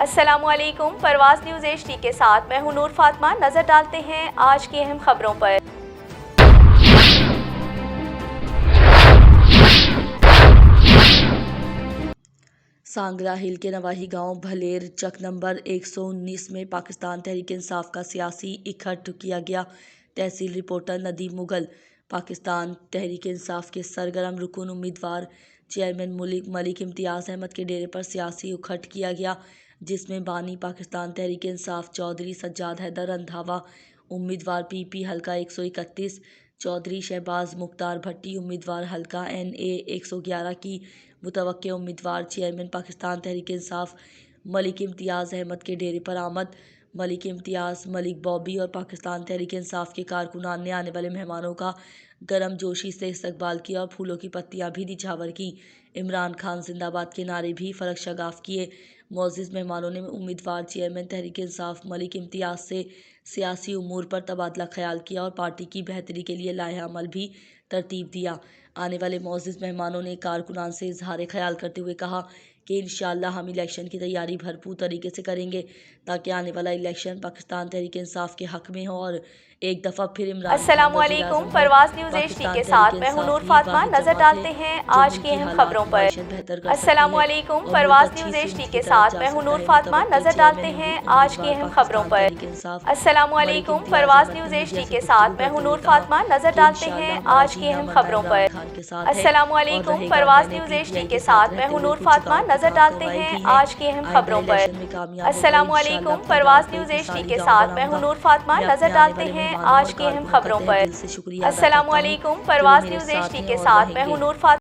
السلام علیکم، پرواز نیوز HD کے ساتھ میں ہوں نور فاطمہ۔ نظر ڈالتے ہیں آج کی اہم خبروں پر۔ سانگرا ہل کے نواحی گاؤں بھلیر چک نمبر 119 میں پاکستان تحریک انصاف کا سیاسی اکٹھ کیا گیا۔ تحصیل رپورٹر ندیم مغل۔ پاکستان تحریک انصاف کے سرگرم رکن امیدوار چیئرمین ملک امتیاز احمد کے ڈیرے پر سیاسی اکٹھ کیا گیا، جس میں بانی پاکستان تحریک انصاف چودھری سجاد حیدر رندھاوا، امیدوار PP حلقہ 131، چودھری شہباز مختار بھٹی، امیدوار حلقہ NA 111 کی متوقع امیدوار چیئرمین پاکستان تحریک انصاف ملک امتیاز احمد کے ڈیرے پر آمد۔ ملک امتیاز، ملک بابی اور پاکستان تحریک انصاف کے کارکنان نے آنے والے مہمانوں کا گرم جوشی سے استقبال کیا اور پھولوں کی پتیاں بھی نچھاور کیں۔ عمران خان زندہ باد کے نعرے بھی فلک شگاف کیے۔ معزز مہمانوں نے امیدوار چیئرمین تحریک انصاف ملک امتیاز سے سیاسی امور پر تبادلہ خیال کیا اور پارٹی کی بہتری کے لیے لائحہ عمل بھی ترتیب دیا۔ آنے والے معزز مہمانوں نے کارکنان سے اظہار خیال کرتے ہوئے کہا کہ انشاءاللہ ہم الیکشن کی تیاری بھرپور طریقے سے کریں گے تاکہ آنے والا الیکشن پاکستان تحریک انصاف کے حق میں ہو اور ایک دفعہ پھر عمران خان السلام علیکم، پرواز نیوز HD کے ساتھ میں ہوں نور فاطمہ۔ نظر ڈالتے ہیں آج کی اہم خبروں پر۔ السلام علیکم، پرواز نیوز HD کے ساتھ میں ہوں نور فاطمہ۔ نظر ڈالتے ہیں آج کی اہم خبروں پر۔ السلام علیکم، پرواز نیوز HD کے ساتھ میں ہوں نور فاطمہ۔ نظر ڈالتے ہیں آج کی اہم خبروں پر۔ السلام علیکم، پرواز نیوز HD کے ساتھ میں ہوں نور فاطمہ۔ نظر ڈالتے ہیں آج کی اہم خبروں پر۔ السلام علیکم، پرواز نیوز HD کے ساتھ میں ہوں نور فاطمہ۔ نظر ڈالتے ہیں آج کی اہم خبروں پر۔ السلام علیکم، پرواز نیوز HD کے ساتھ میں ہوں نور فاطمہ۔